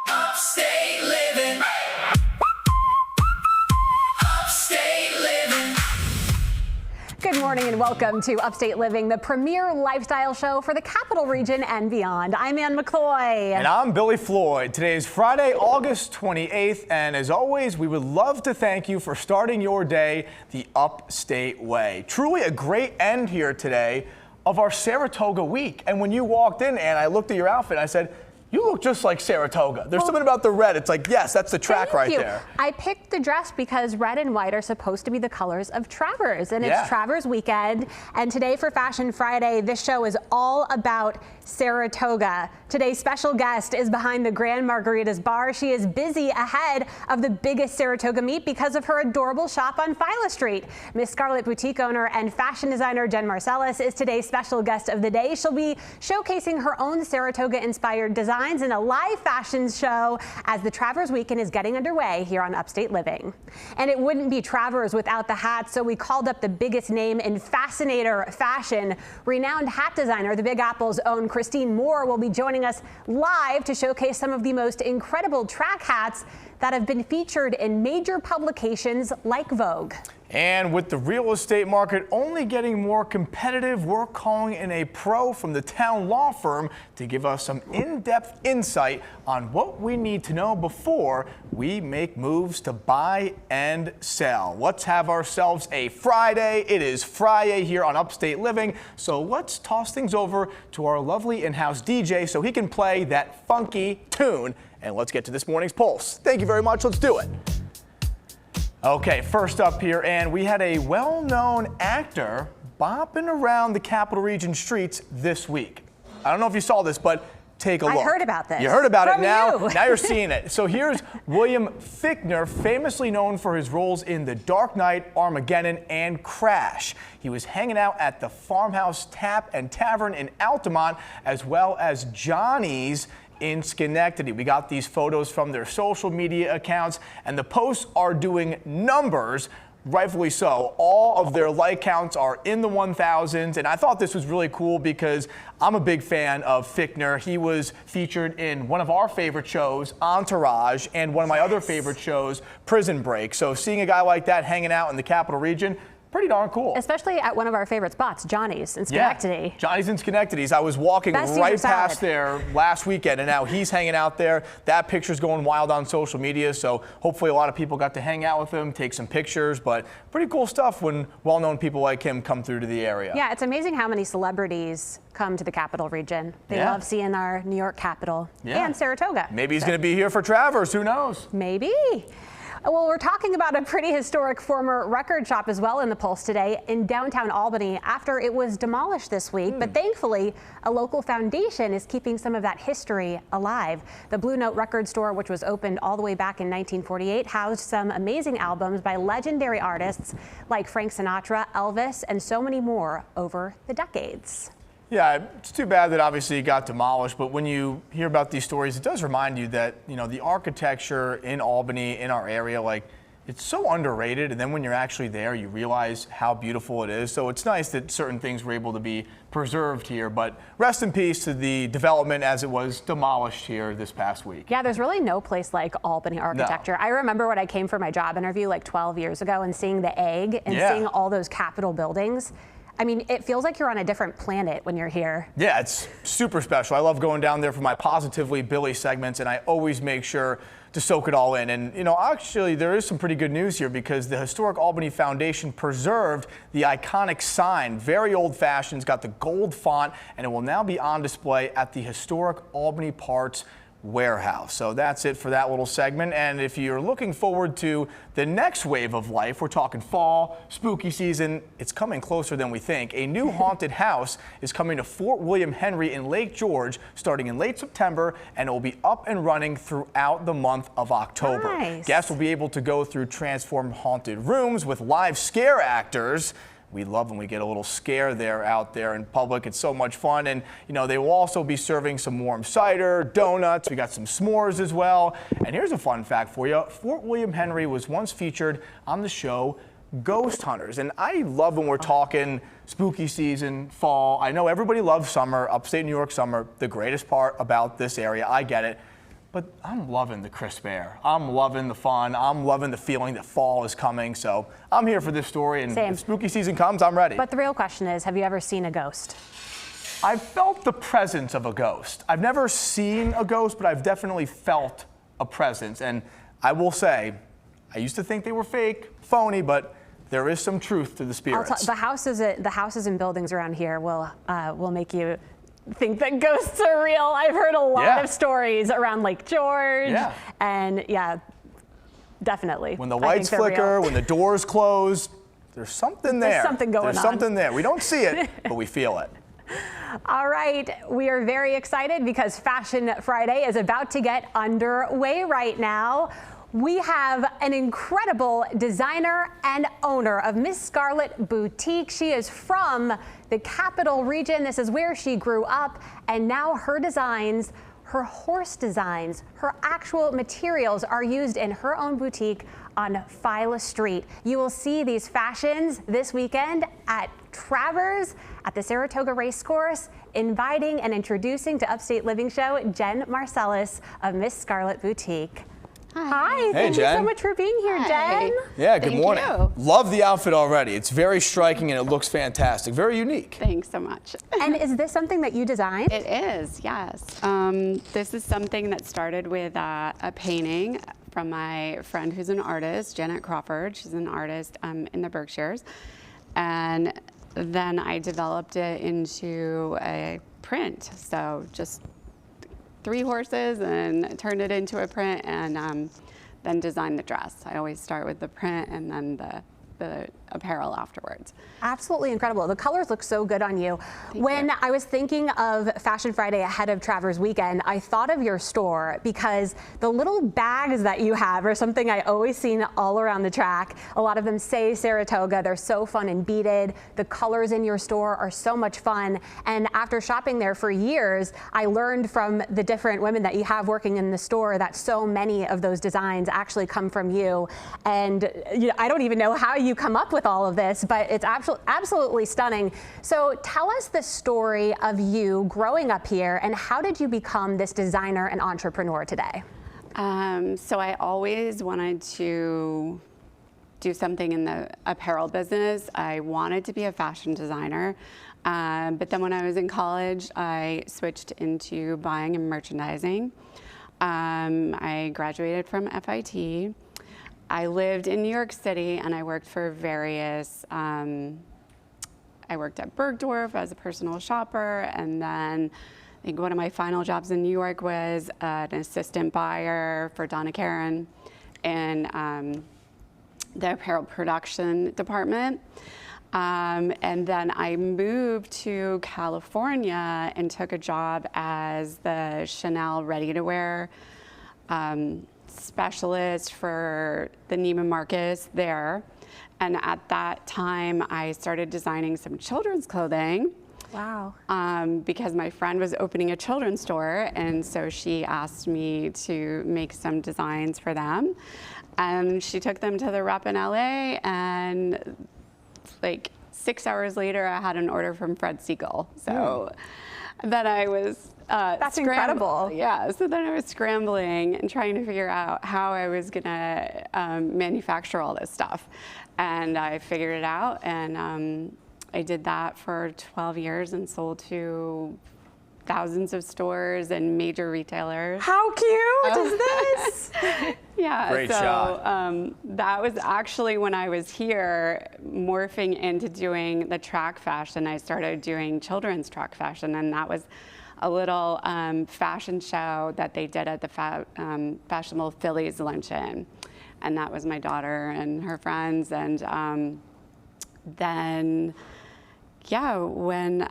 Upstate Living. Upstate Living. Good morning and welcome to Upstate Living, the premier lifestyle show for the Capital Region and beyond. I'm Ann McCloy. And I'm Billy Floyd. Today is Friday, August 28th, and as always, we would love to thank you for starting your day the Upstate way. Truly a great end here today of our Saratoga week. And when you walked in, Ann, I looked at your outfit and I said, you look just like Saratoga. There's something about the red. It's like, yes, that's the track right there. I picked the dress because red and white are supposed to be the colors of Travers, and it's Travers weekend. And today for Fashion Friday, this show is all about Saratoga. Today's special guest is behind the Grand Margaritas bar. She is busy ahead of the biggest Saratoga meet because of her adorable shop on Phila Street. Miss Scarlet boutique owner and fashion designer Jen Marcellus is today's special guest of the day. She'll be showcasing her own Saratoga-inspired designs in a live fashion show as the Travers weekend is getting underway here on Upstate Living. And it wouldn't be Travers without the hats, so we called up the biggest name in fascinator fashion. Renowned hat designer, the Big Apple's own Christine Moore, will be joining us live to showcase some of the most incredible track hats that have been featured in major publications like Vogue. And with the real estate market only getting more competitive, we're calling in a pro from the town law firm to give us some in-depth insight on what we need to know before we make moves to buy and sell. Let's have ourselves a Friday. It is Friday here on Upstate Living, so let's toss things over to our lovely in-house DJ so he can play that funky tune. And let's get to this morning's Pulse. Thank you very much. Let's do it. Okay, first up here, and we had a well-known actor bopping around the Capital Region streets this week. I don't know if you saw this, but take a look. I heard about this. You heard about it now. You. Now you're seeing it. So here's William Fichtner, famously known for his roles in The Dark Knight, Armageddon, and Crash. He was hanging out at the Farmhouse Tap and Tavern in Altamont, as well as Johnny's in Schenectady. We got these photos from their social media accounts, and the posts are doing numbers, rightfully so. All of their like counts are in the 1,000s, and I thought this was really cool because I'm a big fan of Fichtner. He was featured in one of our favorite shows, Entourage, and one of my other favorite shows, Prison Break. So seeing a guy like that hanging out in the Capital Region, pretty darn cool. Especially at one of our favorite spots, Johnny's in Schenectady. Yeah, Johnny's in Schenectady. I was walking right past there last weekend, and now he's hanging out there. That picture's going wild on social media, so hopefully a lot of people got to hang out with him, take some pictures, but pretty cool stuff when well-known people like him come through to the area. Yeah, it's amazing how many celebrities come to the Capital Region. They love seeing our New York Capital and Saratoga. Maybe he's going to be here for Travers. Who knows? Maybe. Well, we're talking about a pretty historic former record shop as well in the Pulse today in downtown Albany after it was demolished this week. But thankfully, a local foundation is keeping some of that history alive. The Blue Note record store, which was opened all the way back in 1948, housed some amazing albums by legendary artists like Frank Sinatra, Elvis, and so many more over the decades. Yeah, it's too bad that obviously it got demolished, but when you hear about these stories, it does remind you that, you know, the architecture in Albany, in our area, like, it's so underrated, and then when you're actually there, you realize how beautiful it is. So it's nice that certain things were able to be preserved here, but rest in peace to the development as it was demolished here this past week. Yeah, there's really no place like Albany architecture. No. I remember when I came for my job interview like 12 years ago and seeing the Egg and seeing all those Capitol buildings. I mean, it feels like you're on a different planet when you're here. Yeah, it's super special. I love going down there for my Positively Billy segments, and I always make sure to soak it all in. And, you know, actually, there is some pretty good news here because the Historic Albany Foundation preserved the iconic sign, very old-fashioned. It's got the gold font, and it will now be on display at the Historic Albany Parts Warehouse. So that's it for that little segment. And if you're looking forward to the next wave of life, we're talking fall, spooky season, it's coming closer than we think. A new haunted house is coming to Fort William Henry in Lake George starting in late September, and it will be up and running throughout the month of October. Nice. Guests will be able to go through transformed haunted rooms with live scare actors. We love when we get a little scare there out there in public. It's so much fun. And, you know, they will also be serving some warm cider, donuts. We got some s'mores as well. And here's a fun fact for you. Fort William Henry was once featured on the show Ghost Hunters. And I love when we're talking spooky season, fall. I know everybody loves summer, upstate New York summer, the greatest part about this area, I get it. But I'm loving the crisp air. I'm loving the fun. I'm loving the feeling that fall is coming. So I'm here for this story, and Same. if spooky season comes, I'm ready. But the real question is, have you ever seen a ghost? I've felt the presence of a ghost. I've never seen a ghost, but I've definitely felt a presence. And I will say, I used to think they were fake, phony, but there is some truth to the spirits. The houses and buildings around here will make you think that ghosts are real. I've heard a lot of stories around Lake George, and definitely. When the lights flicker, when the doors close, there's something there. There's something going on. There's something there. We don't see it, but we feel it. All right, we are very excited because Fashion Friday is about to get underway right now. We have an incredible designer and owner of Miss Scarlet Boutique. She is from the Capital Region. This is where she grew up, and now her designs, her horse designs, her actual materials are used in her own boutique on Phyla Street. You will see these fashions this weekend at Travers at the Saratoga Racecourse. Inviting and introducing to Upstate Living show, Jen Marcellus of Miss Scarlet Boutique. Hi, thank you so much for being here, Jen. Yeah, good morning. You. Love the outfit already. It's very striking and it looks fantastic. Very unique. Thanks so much. And is this something that you designed? It is, yes. This is something that started with a painting from my friend who's an artist, Janet Crawford. She's an artist in the Berkshires. And then I developed it into a print. So just 3 horses and turned it into a print, and then designed the dress. I always start with the print and then the apparel afterwards. Absolutely incredible. The colors look so good on you. Thank you. I was thinking of Fashion Friday ahead of Travers Weekend, I thought of your store because the little bags that you have are something I always seen all around the track. A lot of them say Saratoga. They're so fun and beaded. The colors in your store are so much fun. And after shopping there for years, I learned from the different women that you have working in the store that so many of those designs actually come from you. And I don't even know how you come up with all of this, but it's absolutely stunning. So tell us the story of you growing up here, and how did you become this designer and entrepreneur today? So I always wanted to do something in the apparel business. I wanted to be a fashion designer, but then when I was in college, I switched into buying and merchandising. I graduated from FIT. I lived in New York City, and I worked for various, I worked at Bergdorf as a personal shopper, and then I think one of my final jobs in New York was an assistant buyer for Donna Karan in the apparel production department. And then I moved to California and took a job as the Chanel ready-to-wear specialist for the Neiman Marcus there. And at that time, I started designing some children's clothing. Wow. Because my friend was opening a children's store, and so she asked me to make some designs for them. And she took them to the rep in LA, and like 6 hours later, I had an order from Fred Siegel. So then I was That's incredible. Yeah, so then I was scrambling and trying to figure out how I was gonna manufacture all this stuff. And I figured it out, and I did that for 12 years and sold to thousands of stores and major retailers. How cute is this? Yeah, Great so shot. That was actually when I was here morphing into doing the track fashion. I started doing children's track fashion, and that was a little fashion show that they did at the Fashionable Phillies Luncheon. And that was my daughter and her friends. And then, yeah, when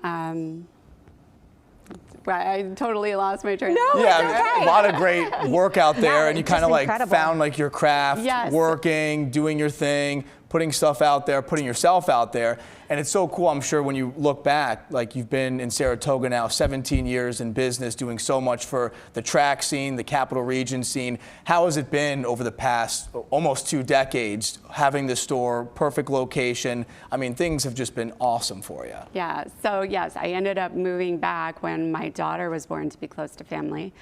I totally lost my train. No, Yeah, it's okay. a lot of great work out there, Yeah, and you just kind of like incredible. found like your craft, Yes. working, doing your thing. putting stuff out there, putting yourself out there. And it's so cool, I'm sure, when you look back, like you've been in Saratoga now 17 years in business, doing so much for the track scene, the Capital Region scene. How has it been over the past almost 2 decades, having this store, perfect location? I mean, things have just been awesome for you. Yeah, so yes, I ended up moving back when my daughter was born to be close to family.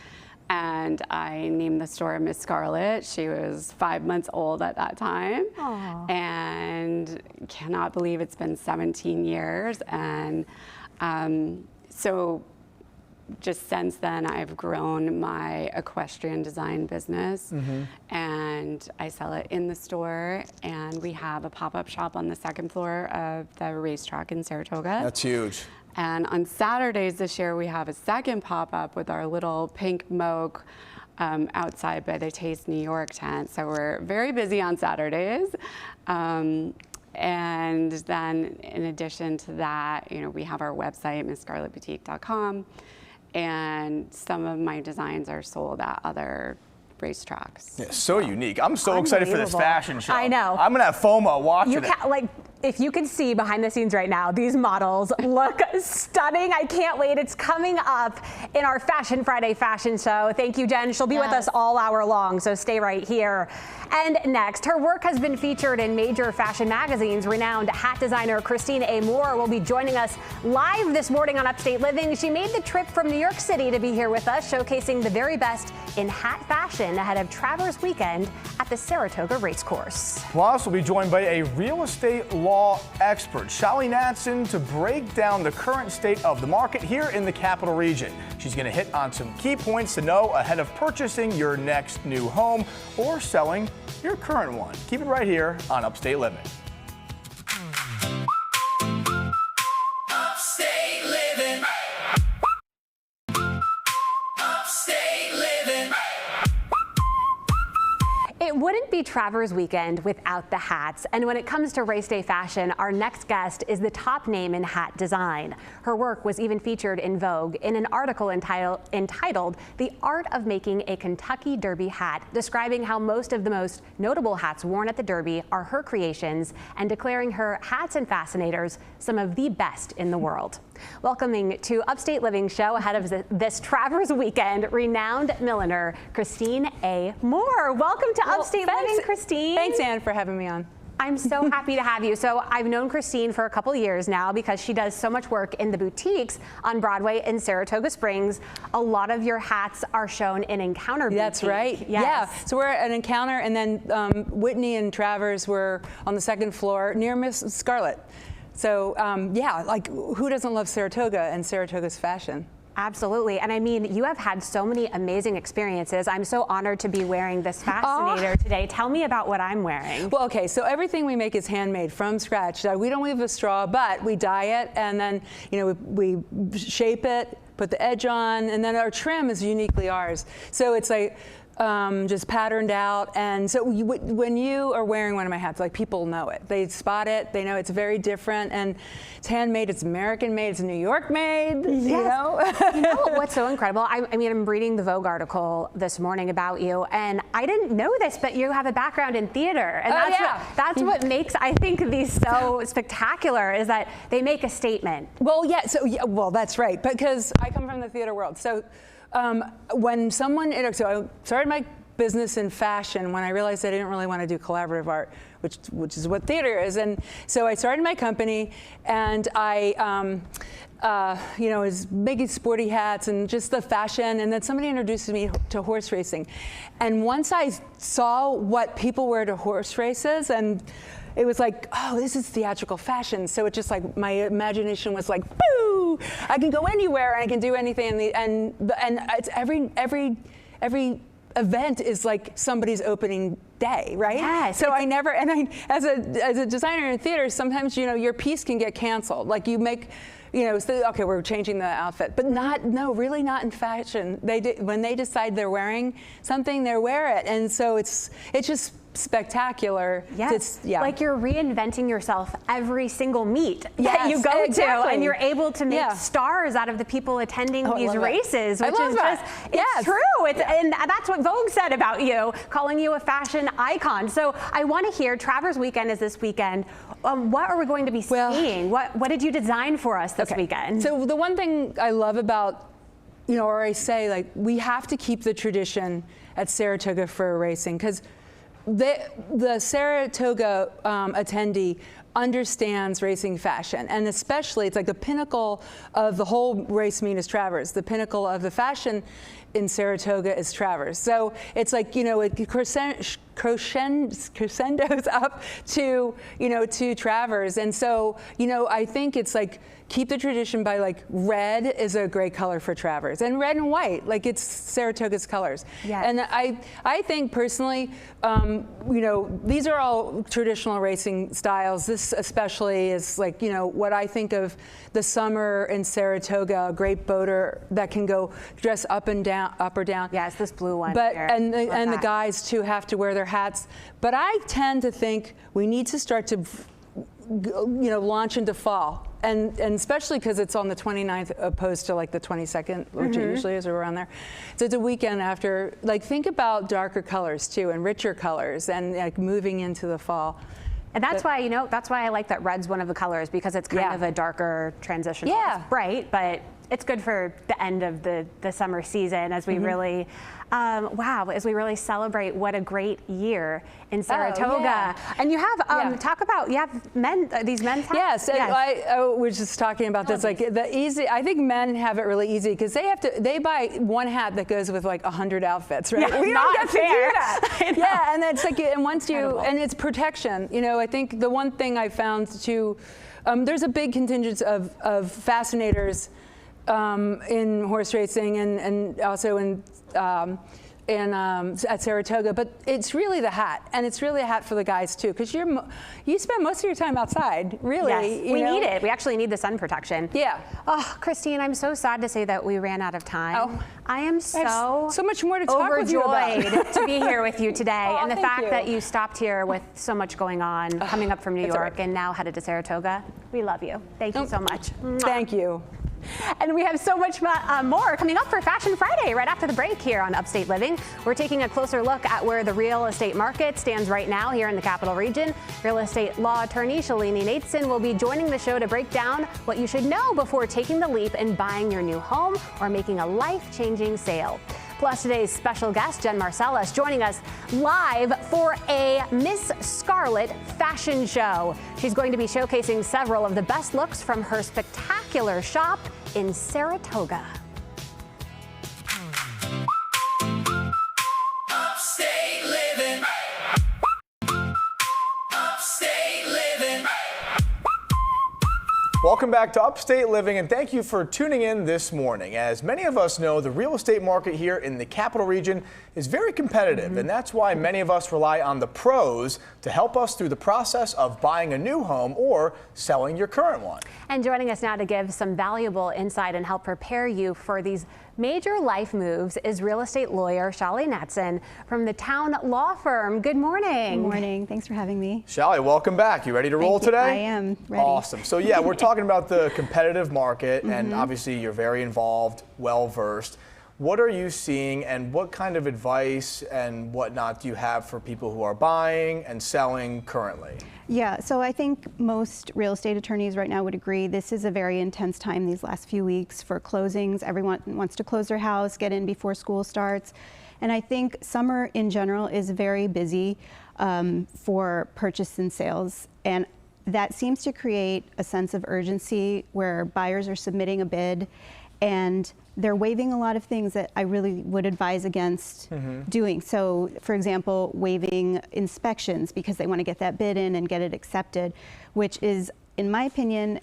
And I named the store Miss Scarlett. She was 5 months old at that time. Aww. And cannot believe it's been 17 years. And so just since then, I've grown my equestrian design business. And I sell it in the store. And we have a pop-up shop on the 2nd floor of the racetrack in Saratoga. That's huge. And on Saturdays this year, we have a second pop-up with our little pink moke outside by the Taste New York tent. So we're very busy on Saturdays. And then in addition to that, you know, we have our website, MissScarlettBoutique.com. And some of my designs are sold at other racetracks. Yeah, so unique. I'm so excited for this fashion show. I know. I'm gonna have FOMO watching it. Like, if you can see behind the scenes right now, these models look stunning. I can't wait. It's coming up in our Fashion Friday fashion show. Thank you, Jen. She'll be with us all hour long, so stay right here. And next, her work has been featured in major fashion magazines. Renowned hat designer Christine A. Moore will be joining us live this morning on Upstate Living. She made the trip from New York City to be here with us, showcasing the very best in hat fashion ahead of Travers Weekend at the Saratoga Racecourse. Plus, we'll be joined by a real estate law expert, Shallie Natson, to break down the current state of the market here in the Capital Region. She's going to hit on some key points to know ahead of purchasing your next new home or selling your current one. Keep it right here on Upstate Living. Upstate Living. Upstate Living. It wouldn't be Travers Weekend without the hats. And when it comes to race day fashion, our next guest is the top name in hat design. Her work was even featured in Vogue in an article entitled The Art of Making a Kentucky Derby Hat, describing how most of the most notable hats worn at the Derby are her creations and declaring her hats and fascinators some of the best in the world. Welcoming to Upstate Living show ahead of this Travers Weekend, renowned milliner Christine A. Moore. Welcome to Upstate Living, Christine. Thanks, Ann, for having me on. I'm so happy to have you. So I've known Christine for a couple years now because she does so much work in the boutiques on Broadway in Saratoga Springs. A lot of your hats are shown in Encounter Boutique. That's right. Yes. Yeah. So we're at Encounter, and then Whitney and Travers were on the 2nd floor near Miss Scarlett. So yeah, like who doesn't love Saratoga and Saratoga's fashion? Absolutely. And I mean, you have had so many amazing experiences. I'm so honored to be wearing this fascinator today. Tell me about what I'm wearing. Well, okay, so everything we make is handmade from scratch. We don't weave a straw, but we dye it, and then, you know, we shape it, put the edge on, and then our trim is uniquely ours. So it's like just patterned out. And so when you are wearing one of my hats, like people know it. They spot it. They know it's very different. And it's handmade. It's American made. It's New York made. Yes. You know? You know what's so incredible? I mean, I'm reading the Vogue article this morning about you, and I didn't know this, but you have a background in theater. And that's what makes, I think, these so spectacular, is that they make a statement. Well, yeah. So, yeah, well, that's right. Because I come from the theater world. So when someone, so I started my business in fashion when I realized I didn't really want to do collaborative art, which is what theater is. And so I started my company, and I, you know, was making sporty hats and just the fashion. And then somebody introduced me to horse racing. And once I saw what people wear to horse races, and it was like, oh, this is theatrical fashion. So it just like, my imagination was like, boo! I can go anywhere and I can do anything. And it's every event is like somebody's opening day, right? Yes. So I never, and I, as a designer in theater, sometimes, you know, your piece can get canceled. Like you make So, okay, we're changing the outfit, but really not in fashion. When they decide they're wearing something, they wear it, and so it's just spectacular. Yes, like you're reinventing yourself every single meet that you go to, and you're able to make stars out of the people attending these races, which is just, it's true. And that's what Vogue said about you, calling you a fashion icon. So I want to hear, Travers Weekend is this weekend. What are we going to be seeing? What did you design for us this weekend? So the one thing I love about, or I say, like, we have to keep the tradition at Saratoga for racing, because the Saratoga attendee understands racing fashion, and especially it's like the pinnacle of the whole race meet is Travers. The pinnacle of the fashion in Saratoga is Travers. So it's like, it crescendos up to, to Travers. And so, I think it's like, keep the tradition by, like, red is a great color for Travers, and red and white, like, it's Saratoga's colors. Yes. And I think personally, these are all traditional racing styles. This especially is like, what I think of the summer in Saratoga, a great boater that can go dress up or down. Yes, this blue one. But here. and the guys too have to wear their hats. But I tend to think we need to start to launch into fall, and especially because it's on the 29th opposed to like the 22nd, which it usually is around there. So it's a weekend after. Like, think about darker colors too, and richer colors, and like moving into the fall. And that's why, that's why I like that red's one of the colors, because it's kind of a darker transition. Yeah. It's bright, but it's good for the end of the summer season as we really, as we really celebrate what a great year in Saratoga. And you have, talk about, you have these men's hats? Yes, and I was just talking about this, like I think men have it really easy, because they buy one hat that goes with like 100 outfits, right? Yeah, we don't get to do that. Yeah, and it's like, and once and it's protection. I think the one thing I found too, there's a big contingent of fascinators in horse racing and also at Saratoga, but it's really the hat, and it's really a hat for the guys too, because you spend most of your time outside, really. Yes, we need it. We actually need the sun protection. Yeah. Oh, Christine, I'm so sad to say that we ran out of time. Oh, I am so much more to talk with you about. Overjoyed to be here with you today, and the thank fact you. that you stopped here with so much going on, coming up from New York, and now headed to Saratoga. We love you. Thank you so much. Thank you. And we have so much more coming up for Fashion Friday right after the break here on Upstate Living. We're taking a closer look at where the real estate market stands right now here in the Capital Region. Real estate law attorney Shalini Nateson will be joining the show to break down what you should know before taking the leap and buying your new home or making a life-changing sale. Plus, today's special guest, Jen Marcellus, joining us live for a Miss Scarlet fashion show. She's going to be showcasing several of the best looks from her spectacular shop in Saratoga. Upstate living. Upstate living. Welcome back to Upstate Living, and thank you for tuning in this morning. As many of us know, the real estate market here in the Capital Region is very competitive, and that's why many of us rely on the pros to help us through the process of buying a new home or selling your current one. And joining us now to give some valuable insight and help prepare you for these major life moves is real estate lawyer Shalini Nateson from the Town Law Firm. Good morning. Good morning. Thanks for having me. Shalini, welcome back. You ready to roll today? I am ready. Awesome. So yeah, we're talking about the competitive market, and obviously you're very involved, well-versed. What are you seeing, and what kind of advice and whatnot do you have for people who are buying and selling currently? Yeah, so I think most real estate attorneys right now would agree this is a very intense time these last few weeks for closings. Everyone wants to close their house, get in before school starts. And I think summer in general is very busy for purchase and sales. And that seems to create a sense of urgency where buyers are submitting a bid and they're waiving a lot of things that I really would advise against doing. So, for example, waiving inspections because they want to get that bid in and get it accepted, which is, in my opinion,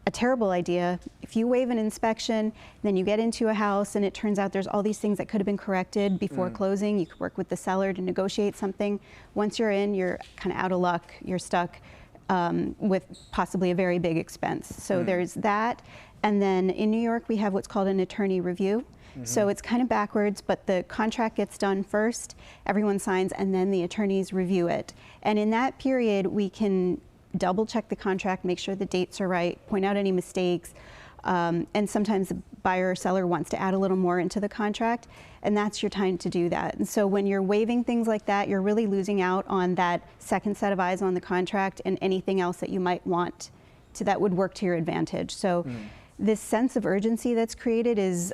a terrible idea. If you waive an inspection, then you get into a house and it turns out there's all these things that could have been corrected before closing. You could work with the seller to negotiate something. Once you're in, you're kind of out of luck. You're stuck with possibly a very big expense. So there's that. And then in New York, we have what's called an attorney review. So it's kind of backwards, but the contract gets done first, everyone signs, and then the attorneys review it. And in that period, we can double check the contract, make sure the dates are right, point out any mistakes. And sometimes the buyer or seller wants to add a little more into the contract, and that's your time to do that. And so when you're waiving things like that, you're really losing out on that second set of eyes on the contract and anything else that you might want to that would work to your advantage. So this sense of urgency that's created is,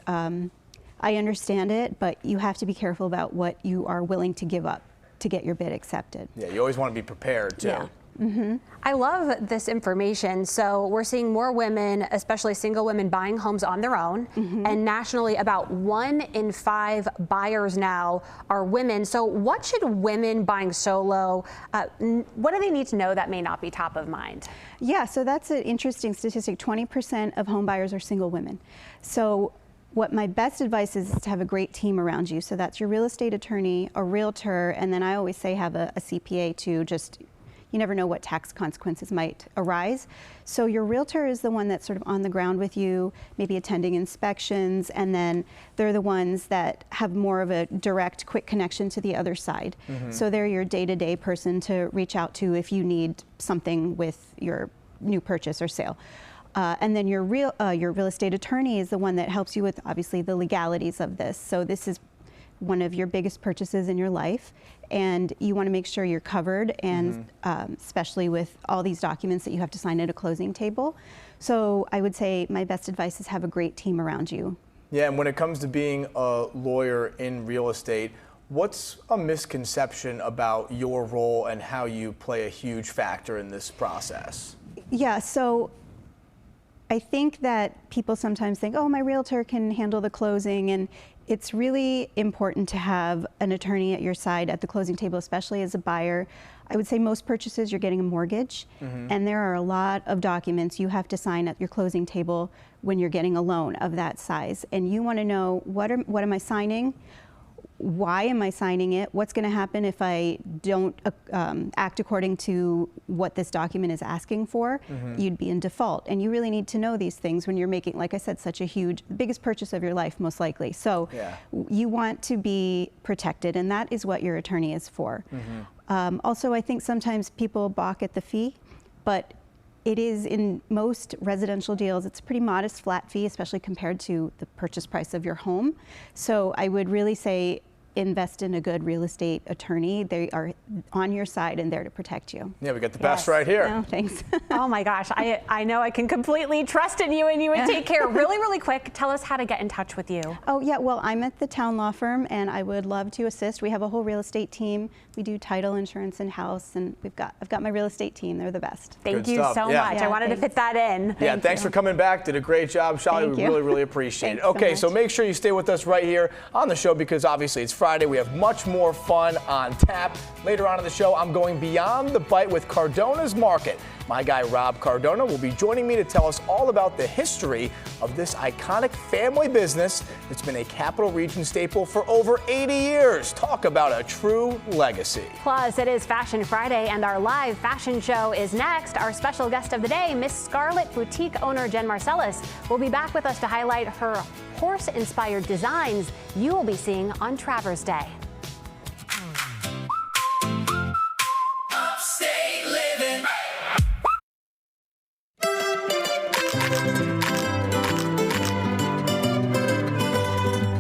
I understand it, but you have to be careful about what you are willing to give up to get your bid accepted. Yeah, you always want to be prepared too. Yeah. I love this information. So we're seeing more women, especially single women, buying homes on their own. And nationally, about 1 in 5 buyers now are women. So what should women buying solo, what do they need to know that may not be top of mind? Yeah, so that's an interesting statistic. 20% of home buyers are single women. So what my best advice is to have a great team around you. So that's your real estate attorney, a realtor, and then I always say have a CPA too. Just, you never know what tax consequences might arise. So your realtor is the one that's sort of on the ground with you, maybe attending inspections, and then they're the ones that have more of a direct, quick connection to the other side. So they're your day-to-day person to reach out to if you need something with your new purchase or sale. And then your real estate attorney is the one that helps you with, obviously, the legalities of this. So this is one of your biggest purchases in your life, and you want to make sure you're covered, and especially with all these documents that you have to sign at a closing table. So I would say my best advice is have a great team around you. Yeah, and when it comes to being a lawyer in real estate, what's a misconception about your role and how you play a huge factor in this process? Yeah, so I think that people sometimes think, oh, my realtor can handle the closing, and it's really important to have an attorney at your side at the closing table, especially as a buyer. I would say most purchases you're getting a mortgage, and there are a lot of documents you have to sign at your closing table when you're getting a loan of that size. And you want to know, what am I signing? Why am I signing it? What's going to happen if I don't act according to what this document is asking for? You'd be in default. And you really need to know these things when you're making, like I said, such a huge, the biggest purchase of your life, most likely. So you want to be protected, and that is what your attorney is for. Also, I think sometimes people balk at the fee, but it is, in most residential deals, it's a pretty modest flat fee, especially compared to the purchase price of your home. So I would really say invest in a good real estate attorney. They are on your side and there to protect you. Yeah, we got the best right here. Oh, thanks. Oh my gosh, I know I can completely trust in you, and you would take care. Really, really quick, tell us how to get in touch with you. Oh yeah, well, I'm at the town law firm, and I would love to assist. We have a whole real estate team. We do title, insurance, and house, and I've got my real estate team. They're the best. Thank Good you stuff. so Yeah. much. Yeah, I wanted to fit that in. Yeah, thanks for coming back. Did a great job, Shelly. Thank We you. really, really appreciate it. Thanks so Okay, so much. make sure you stay with us right here on the show, because obviously it's Friday. We have much more fun on tap. Later on in the show, I'm going beyond the bite with Cardona's Market. My guy Rob Cardona will be joining me to tell us all about the history of this iconic family business that's been a Capital Region staple for over 80 years. Talk about a true legacy. Plus, it is Fashion Friday, and our live fashion show is next. Our special guest of the day, Miss Scarlet boutique owner Jen Marcellus, will be back with us to highlight her horse-inspired designs you will be seeing on Travers Day. Upstate Living.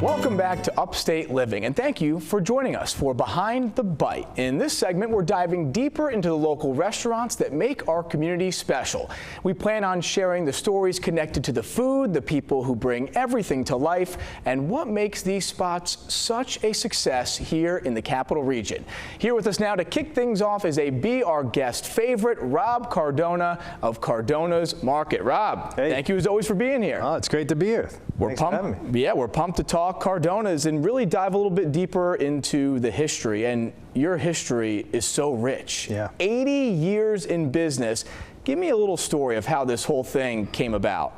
Welcome back to Upstate Living, and thank you for joining us for Behind the Bite. In this segment, we're diving deeper into the local restaurants that make our community special. We plan on sharing the stories connected to the food, the people who bring everything to life, and what makes these spots such a success here in the Capital Region. Here with us now to kick things off is a Be Our Guest favorite, Rob Cardona of Cardona's Market. Rob, thank you as always for being here. Oh, it's great to be here. Thanks for having me. Yeah, we're pumped to talk Cardona's and really dive a little bit deeper into the history. And your history is so rich. Yeah. 80 years in business. Give me a little story of how this whole thing came about.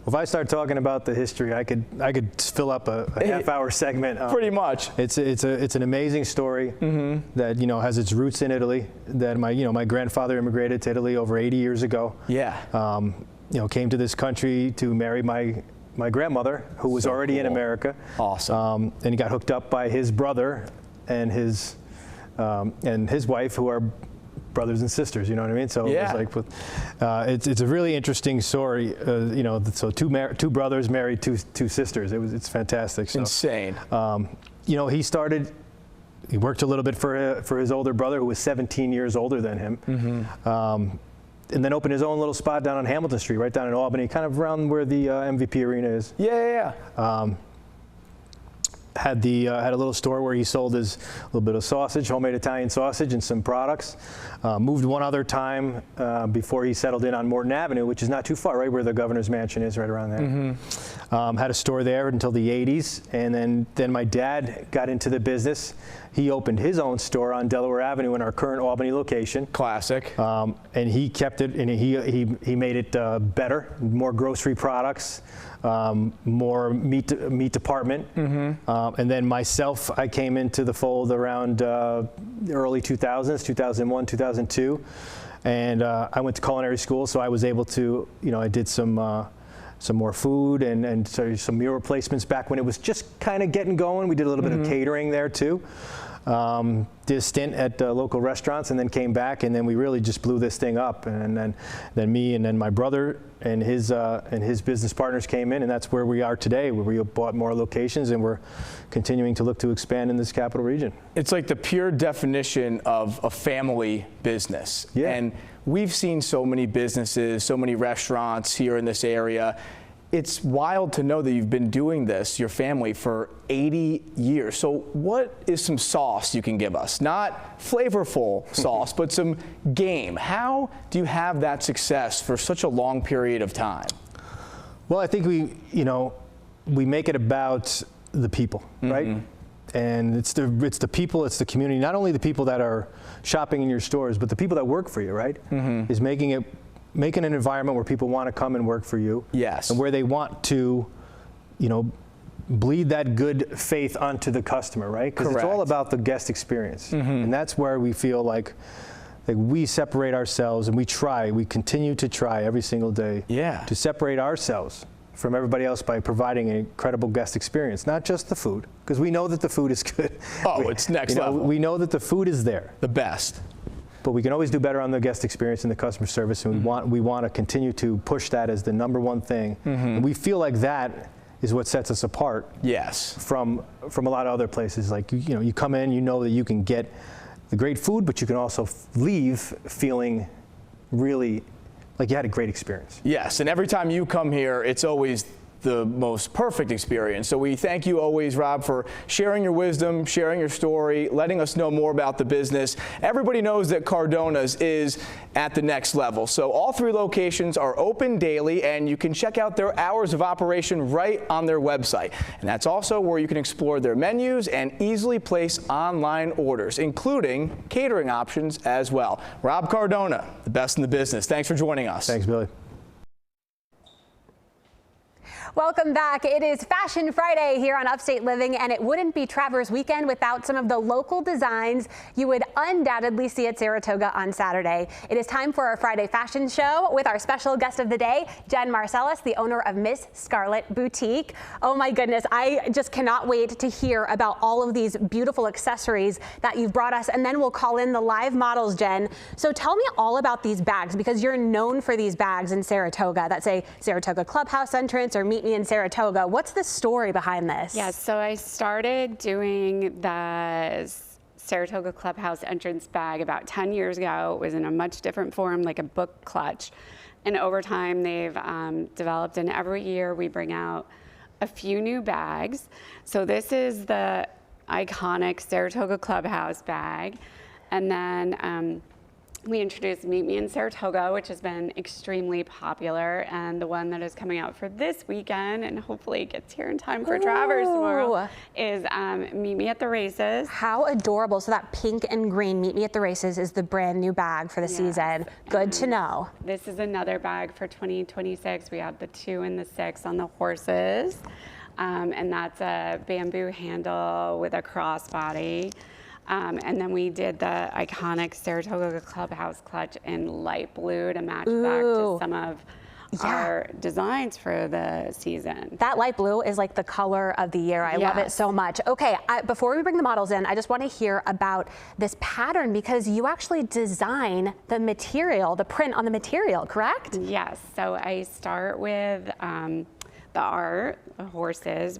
If I start talking about the history, I could fill up a half-hour segment. Pretty much. It's an amazing story that has its roots in Italy. That my grandfather immigrated to Italy over 80 years ago. Yeah. came to this country to marry my grandmother, who was already in America. Awesome. And he got hooked up by his brother and his wife, who are brothers and sisters. You know what I mean? So yeah. it was like, it's a really interesting story. So two brothers married two sisters. It's fantastic. So, insane. He worked a little bit for his older brother, who was 17 years older than him. Mm-hmm. And then opened his own little spot down on Hamilton Street, right down in Albany, kind of around where the MVP Arena is. Yeah. Had a little store where he sold his little bit of sausage, homemade Italian sausage, and some products. Moved one other time before he settled in on Morton Avenue, which is not too far, right where the governor's mansion is, right around there. Mm-hmm. Had a store there until the 80s, and then my dad got into the business. He opened his own store on Delaware Avenue in our current Albany location. Classic. And he kept it, and he made it better, more grocery products, more meat department. Mm-hmm. And then myself, I came into the fold around the early 2000s, 2001, 2002. And I went to culinary school, so I was able to, I did some more food and some meal replacements back when it was just kind of getting going. We did a little bit of catering there too. Did a stint at local restaurants and then came back, and then we really just blew this thing up. And then me and then my brother and his business partners came in, and that's where we are today, where we bought more locations and we're continuing to look to expand in this capital region. It's like the pure definition of a family business. Yeah. And we've seen so many businesses, so many restaurants here in this area. It's wild to know that you've been doing this, your family, for 80 years. So what is some sauce you can give us? Not flavorful sauce, but some game. How do you have that success for such a long period of time? Well, I think we make it about the people, right? And it's the people, it's the community, not only the people that are shopping in your stores, but the people that work for you, right? Is making an environment where people want to come and work for you. Yes. And where they want to, bleed that good faith onto the customer, right? Because it's all about the guest experience. And that's where we feel like we separate ourselves, and we continue to try every single day to separate ourselves from everybody else by providing an incredible guest experience, not just the food, because we know that the food is good. Oh, it's next level. We know that the food is there. The best. But we can always do better on the guest experience and the customer service, and we want to continue to push that as the number one thing. And we feel like that is what sets us apart. Yes. From a lot of other places. Like you come in, you know that you can get the great food, but you can also leave feeling really like you had a great experience. Yes, and every time you come here, it's always the most perfect experience. So we thank you always, Rob, for sharing your wisdom, sharing your story, letting us know more about the business. Everybody knows that Cardona's is at the next level. So all three locations are open daily, and you can check out their hours of operation right on their website. And that's also where you can explore their menus and easily place online orders, including catering options as well. Rob Cardona, the best in the business. Thanks for joining us. Thanks, Billy. Welcome back. It is Fashion Friday here on Upstate Living, and it wouldn't be Travers Weekend without some of the local designs you would undoubtedly see at Saratoga on Saturday. It is time for our Friday fashion show with our special guest of the day, Jen Marcellus, the owner of Miss Scarlet Boutique. Oh my goodness, I just cannot wait to hear about all of these beautiful accessories that you've brought us, and then we'll call in the live models, Jen. So tell me all about these bags, because you're known for these bags in Saratoga that say Saratoga Clubhouse entrance or Meet Me in Saratoga. What's the story behind this? Yeah, so I started doing the Saratoga Clubhouse entrance bag about 10 years ago. It was in a much different form, like a book clutch. And over time, they've developed, and every year we bring out a few new bags. So this is the iconic Saratoga Clubhouse bag. And then we introduced Meet Me in Saratoga, which has been extremely popular, and the one that is coming out for this weekend, and hopefully it gets here in time for Travers tomorrow, is Meet Me at the Races. How adorable. So that pink and green Meet Me at the Races is the brand new bag for the season. Good to know. This is another bag for 2026. We have the 2 and the 6 on the horses, and that's a bamboo handle with a crossbody. And then we did the iconic Saratoga Clubhouse clutch in light blue to match back to some of our designs for the season. That light blue is like the color of the year. I love it so much. Okay, before we bring the models in, I just want to hear about this pattern because you actually design the material, the print on the material, correct? Yes, so I start with the art, the horses,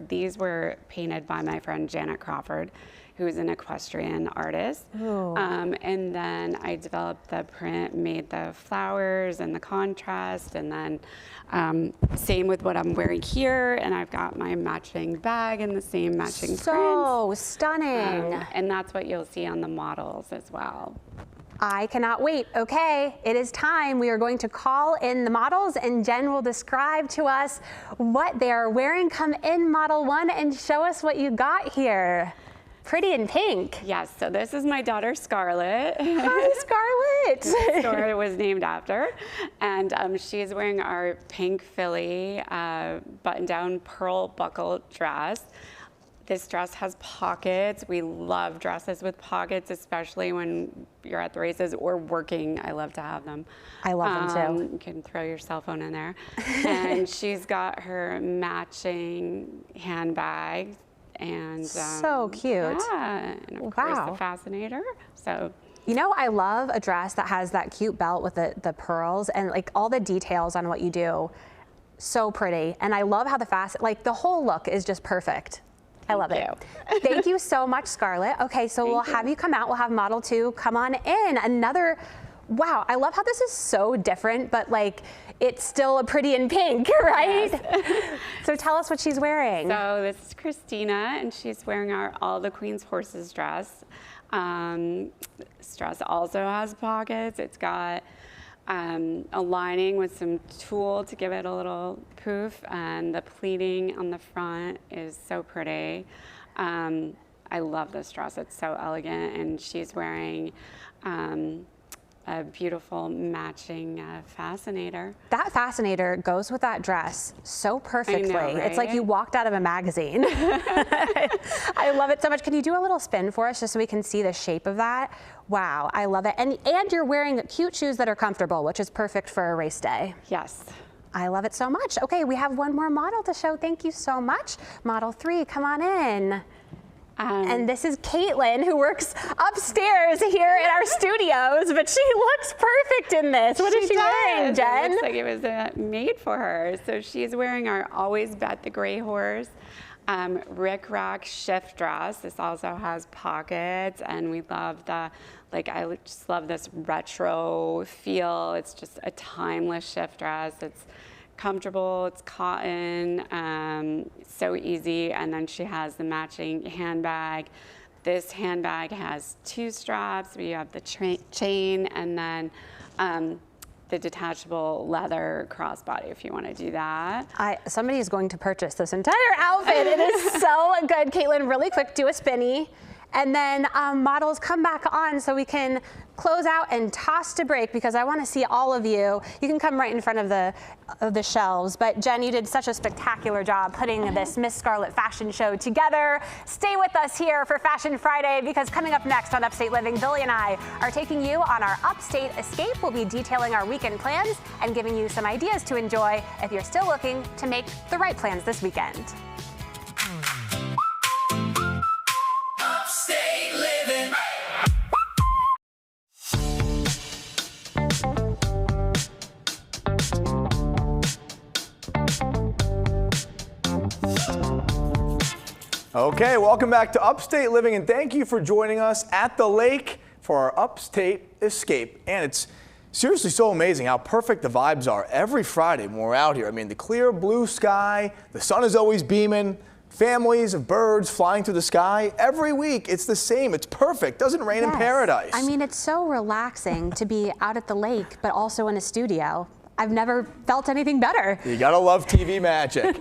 these were painted by my friend Janet Crawford, who is an equestrian artist. And then I developed the print, made the flowers and the contrast, and then same with what I'm wearing here, and I've got my matching bag and the same matching print. So stunning. And that's what you'll see on the models as well. I cannot wait. Okay, it is time. We are going to call in the models and Jen will describe to us what they are wearing. Come in, model 1, and show us what you got here. Pretty in pink. Yes, so this is my daughter Scarlett. Hi, Scarlett. The store was named after. And she's wearing our pink Philly button-down pearl buckle dress. This dress has pockets. We love dresses with pockets, especially when you're at the races or working. I love to have them. I love them too. You can throw your cell phone in there. And she's got her matching handbag. And so cute. Yeah, and of course the fascinator. So. You know, I love a dress that has that cute belt with the pearls and like all the details on what you do. So pretty. And I love how the whole look is just perfect. I love it. Thank you so much, Scarlett. Okay, so we'll have you come out. We'll have model 2 come on in. Another, wow, I love how this is so different, but like it's still a pretty in pink, right? Yes. So tell us what she's wearing. So this is Christina, and she's wearing our All the Queen's Horses dress. This dress also has pockets. It's got a lining with some tulle to give it a little poof, and the pleating on the front is so pretty. I love this dress. It's so elegant, and she's wearing a beautiful matching fascinator. That fascinator goes with that dress so perfectly. I know, right? It's like you walked out of a magazine. I love it so much. Can you do a little spin for us just so we can see the shape of that? Wow, I love it. And you're wearing cute shoes that are comfortable, which is perfect for a race day. Yes. I love it so much. Okay, we have one more model to show. Thank you so much. Model 3, come on in. And this is Caitlin, who works upstairs here in our studios, but she looks perfect in this. What is she wearing, Jen? It looks like it was made for her. So she's wearing our Always Bet the Gray Horse Rick Rack shift dress. This also has pockets, and we love I just love this retro feel. It's just a timeless shift dress. It's comfortable, it's cotton, so easy. And then she has the matching handbag. This handbag has 2 straps. We have the chain, and then the detachable leather crossbody if you want to do that. Somebody is going to purchase this entire outfit. It is so good. Caitlin, really quick, do a spinny. And then models come back on so we can close out and toss to break because I want to see all of you. You can come right in front of the shelves. But Jen, you did such a spectacular job putting this Miss Scarlett fashion show together. Stay with us here for Fashion Friday because coming up next on Upstate Living, Billy and I are taking you on our Upstate Escape. We'll be detailing our weekend plans and giving you some ideas to enjoy if you're still looking to make the right plans this weekend. Upstate Living. Okay, welcome back to Upstate Living, and thank you for joining us at the lake for our Upstate Escape. And it's seriously so amazing how perfect the vibes are every Friday when we're out here. I mean, the clear blue sky, the sun is always beaming, families of birds flying through the sky. Every week, it's the same. It's perfect. Doesn't rain in paradise. I mean, it's so relaxing to be out at the lake, but also in a studio. I've never felt anything better. You gotta love TV magic.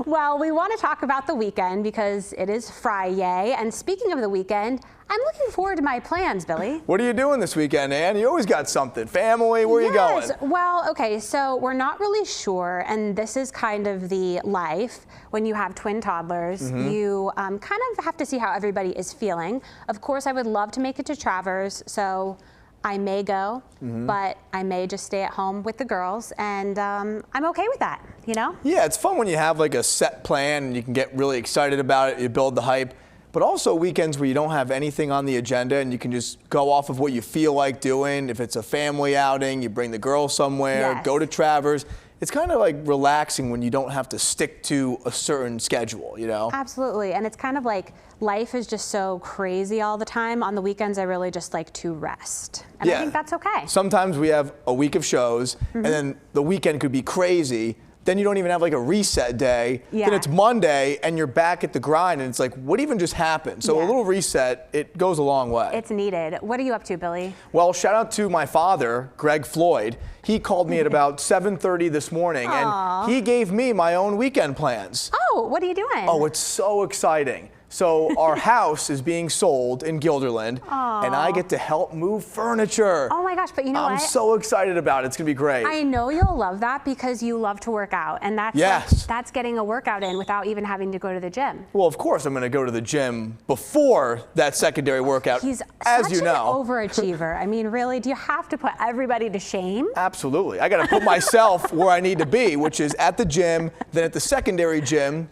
Well, we want to talk about the weekend because it is Friday. And speaking of the weekend, I'm looking forward to my plans, Billy. What are you doing this weekend, Ann? You always got something. Family, where are you going? Well, okay, so we're not really sure, and this is kind of the life. When you have twin toddlers, you kind of have to see how everybody is feeling. Of course, I would love to make it to Travers, so I may go, but I may just stay at home with the girls, and I'm okay with that, you know? Yeah, it's fun when you have like a set plan and you can get really excited about it, you build the hype, but also weekends where you don't have anything on the agenda and you can just go off of what you feel like doing. If it's a family outing, you bring the girls somewhere, Yes. go to Travers. It's kind of like relaxing when you don't have to stick to a certain schedule, you know? Absolutely, and it's kind of like life is just so crazy all the time. On the weekends, I really just like to rest, and I think that's okay. Sometimes we have a week of shows, and then the weekend could be crazy. Then you don't even have like a reset day. Yeah. Then it's Monday, and you're back at the grind, and it's like, what even just happened? So a Yeah. little reset, it goes a long way. It's needed. What are you up to, Billy? Well, shout out to my father, Greg Floyd. He called me at about 7:30 this morning, and he gave me my own weekend plans. Oh, what are you doing? Oh, it's so exciting. So our house is being sold in Guilderland, and I get to help move furniture. Oh my gosh, but you know I'm what? so excited about it. It's gonna be great. I know you'll love that because you love to work out, and that's Yes. that's getting a workout in without even having to go to the gym. Well, of course, I'm gonna go to the gym before that secondary workout, He's as such you an know. overachiever. I mean, really, do you have to put everybody to shame? Absolutely. I gotta put myself where I need to be, which is at the gym, then at the secondary gym,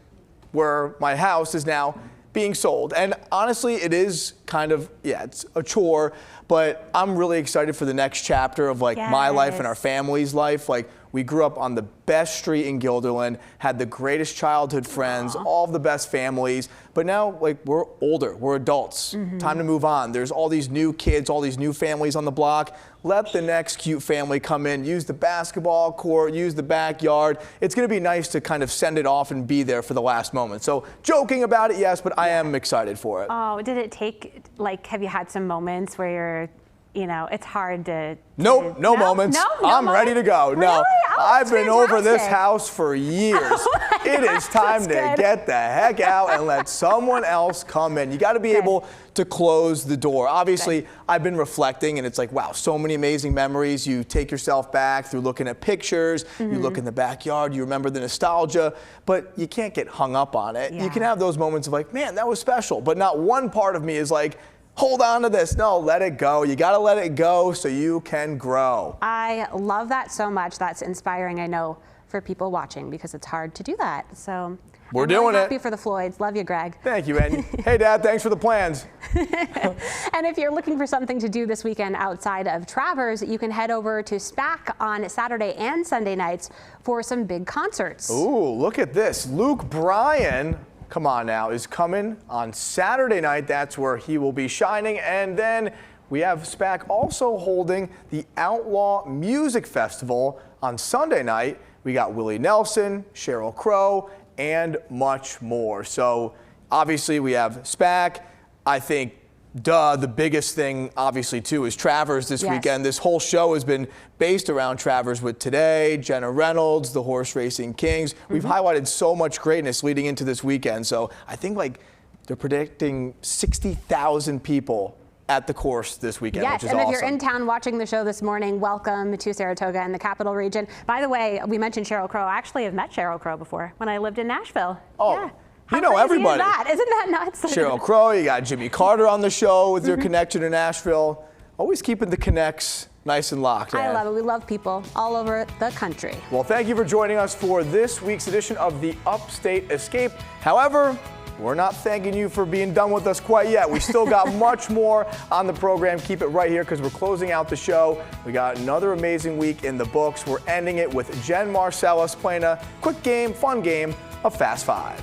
where my house is now being sold. And honestly, it is kind of, yeah, it's a chore, but I'm really excited for the next chapter of like my life and our family's life. Like, we grew up on the best street in Guilderland, had the greatest childhood friends, all of the best families, but now like we're older, we're adults, time to move on. There's all these new kids, all these new families on the block. Let the next cute family come in, use the basketball court, use the backyard. It's gonna be nice to kind of send it off and be there for the last moment. So joking about it, yes, but I am excited for it. Oh, did it take, like, have you had some moments where you're, you know, it's hard to... Nope, no moments. No I'm ready to go. Really? No, Oh, I've that's been over this fantastic. house for years. It is time to that's good. get the heck out and let someone else come in. You got to be able to close the door. Obviously, I've been reflecting, and it's like, wow, so many amazing memories. You take yourself back through looking at pictures. You look in the backyard. You remember the nostalgia, but you can't get hung up on it. You can have those moments of like, man, that was special, but not one part of me is like, hold on to this. No, let it go. You got to let it go so you can grow. I love that so much. That's inspiring, I know, for people watching because it's hard to do that. So We're I'm doing really it. happy for the Floyds. Love you, Greg. Thank you, Andy. Hey, Dad, thanks for the plans. And if you're looking for something to do this weekend outside of Travers, you can head over to SPAC on Saturday and Sunday nights for some big concerts. Ooh, look at this. Luke Bryan, come on now, is coming on Saturday night. That's where he will be shining. And then we have SPAC also holding the Outlaw Music Festival on Sunday night. We got Willie Nelson, Sheryl Crow, and much more. So obviously we have SPAC. I think the biggest thing, obviously, too, is Travers this weekend. This whole show has been based around Travers with Today, Jenna Reynolds, the Horse Racing Kings. We've highlighted so much greatness leading into this weekend. So I think like they're predicting 60,000 people at the course this weekend, Yes, which is and awesome. if you're in town watching the show this morning, welcome to Saratoga and the Capital Region. By the way, we mentioned Sheryl Crow. I actually have met Sheryl Crow before when I lived in Nashville. Oh, yeah. you How know crazy everybody. Is that? Isn't that nuts? Sheryl Crow, you got Jimmy Carter on the show with your connection to Nashville. Always keeping the connects nice and locked. I Ann. love it. We love people all over the country. Well, thank you for joining us for this week's edition of the Upstate Escape. However, we're not thanking you for being done with us quite yet. We still got much more on the program. Keep it right here because we're closing out the show. We got another amazing week in the books. We're ending it with Jen Marcellus playing a quick game, fun game of Fast Five.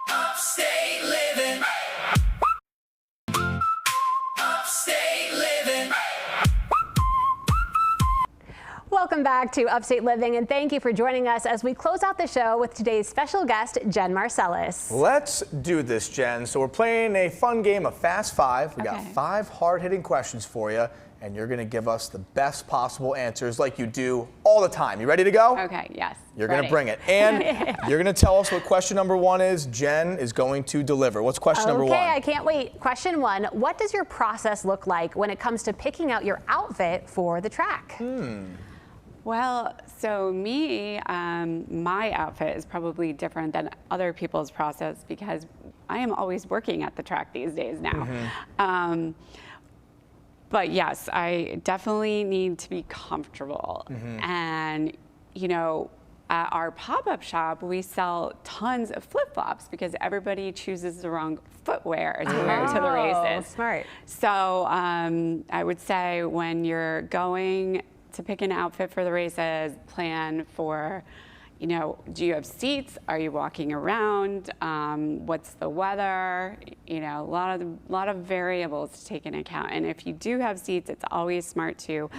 Upstate living. Upstate living. Welcome back to Upstate Living, and thank you for joining us as we close out the show with today's special guest, Jen Marcellus. Let's do this, Jen. So we're playing a fun game of Fast Five. We got 5 hard-hitting questions for you, and you're going to give us the best possible answers like you do all the time. You ready to go? Okay, yes. You're going to bring it. And you're going to tell us what question number 1 is. Jen is going to deliver. What's question number 1? Okay, I can't wait. Question 1, what does your process look like when it comes to picking out your outfit for the track? Well, so me, my outfit is probably different than other people's process because I am always working at the track these days now. But yes, I definitely need to be comfortable. And, you know, at our pop-up shop, we sell tons of flip-flops because everybody chooses the wrong footwear to wear to the races. Smart. So I would say when you're going to pick an outfit for the races, plan for, you know, do you have seats? Are you walking around? What's the weather? You know, a lot of variables to take into account. And if you do have seats, it's always smart to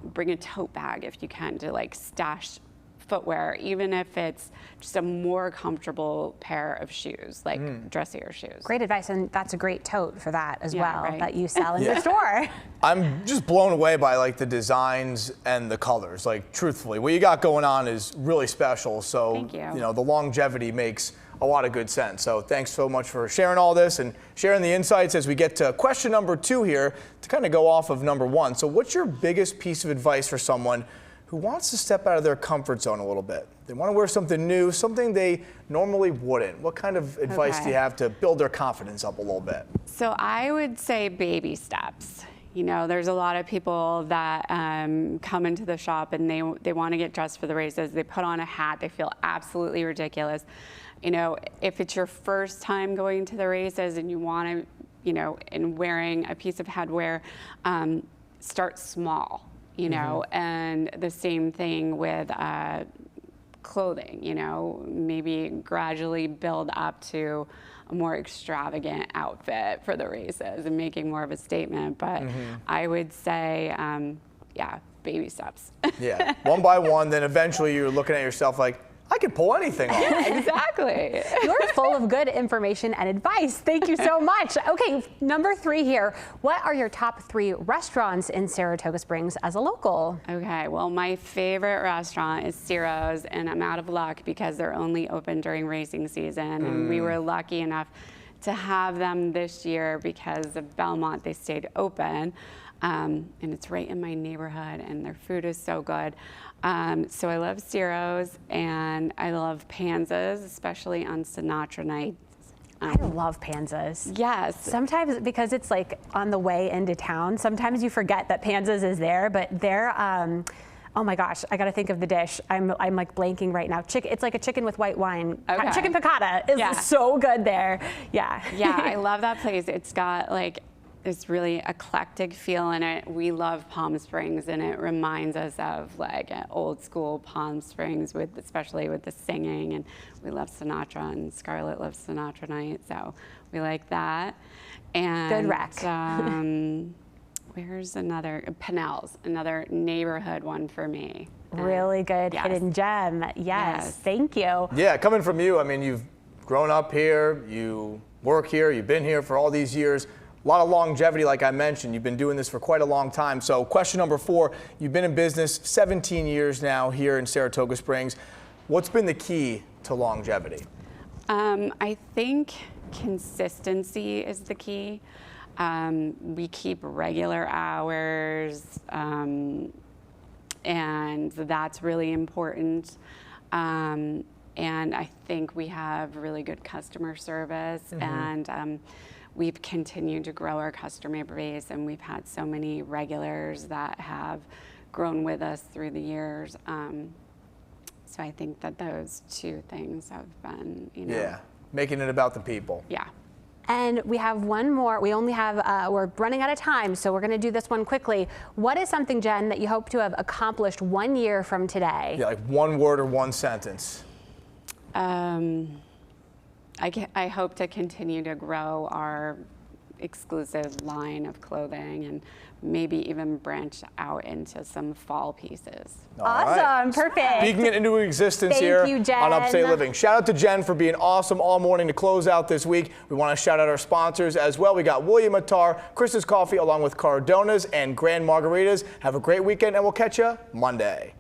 bring a tote bag if you can to like stash footwear, even if it's just a more comfortable pair of shoes, like dressier shoes. Great advice, and that's a great tote for that as Yeah, well, right. that you sell in your store. I'm just blown away by like the designs and the colors. Like truthfully, what you got going on is really special. So Thank you. know, the longevity makes a lot of good sense. So thanks so much for sharing all this and sharing the insights as we get to question number 2 here to kind of go off of number 1. So what's your biggest piece of advice for someone who wants to step out of their comfort zone a little bit? They want to wear something new, something they normally wouldn't. What kind of advice do you have to build their confidence up a little bit? So I would say baby steps. You know, there's a lot of people that come into the shop and they want to get dressed for the races. They put on a hat. They feel absolutely ridiculous. You know, if it's your first time going to the races and you want to, you know, and wearing a piece of headwear, start small. You know, and the same thing with clothing, you know, maybe gradually build up to a more extravagant outfit for the races and making more of a statement. But I would say, yeah, baby steps. Yeah, one by one, then eventually you're looking at yourself like, I could pull anything off. Exactly. You're full of good information and advice. Thank you so much. Okay, number 3 here. What are your top 3 restaurants in Saratoga Springs as a local? Okay, well, my favorite restaurant is Ciro's, and I'm out of luck because they're only open during racing season. And we were lucky enough to have them this year because of Belmont. They stayed open. And it's right in my neighborhood, and their food is so good. So I love Ciro's, and I love Panza's, especially on Sinatra nights. I love Panza's. Yes. Sometimes, because it's like on the way into town, sometimes you forget that Panza's is there, but they're, oh my gosh, I gotta think of the dish. I'm like blanking right now. It's like a chicken with white wine. Okay. Chicken piccata is so good there. Yeah. Yeah, I love that place. It's got like this really eclectic feel in it. We love Palm Springs, and it reminds us of like an old school Palm Springs, especially with the singing. And we love Sinatra, and Scarlett loves Sinatra night, so we like that. And good rec. Where's another? Pinnell's, another neighborhood one for me. Really good hidden gem. Yes, thank you. Yeah, coming from you, I mean, you've grown up here, you work here, you've been here for all these years. A lot of longevity, like I mentioned. You've been doing this for quite a long time. So question number 4, you've been in business 17 years now here in Saratoga Springs. What's been the key to longevity? I think consistency is the key. We keep regular hours, and that's really important. And I think we have really good customer service, and we've continued to grow our customer base, and we've had so many regulars that have grown with us through the years. So I think that those 2 things have been, you know. Yeah, making it about the people. Yeah. And we have one more. We only have, we're running out of time, so we're gonna do this one quickly. What is something, Jen, that you hope to have accomplished 1 year from today? Yeah, like one word or one sentence. I hope to continue to grow our exclusive line of clothing and maybe even branch out into some fall pieces. Awesome, perfect. Speaking it into existence Thank here you, Jen. on Upstate Living. Shout out to Jen for being awesome all morning to close out this week. We want to shout out our sponsors as well. We got William Attar, Chris's Coffee, along with Cardona's and Grand Margaritas. Have a great weekend, and we'll catch you Monday.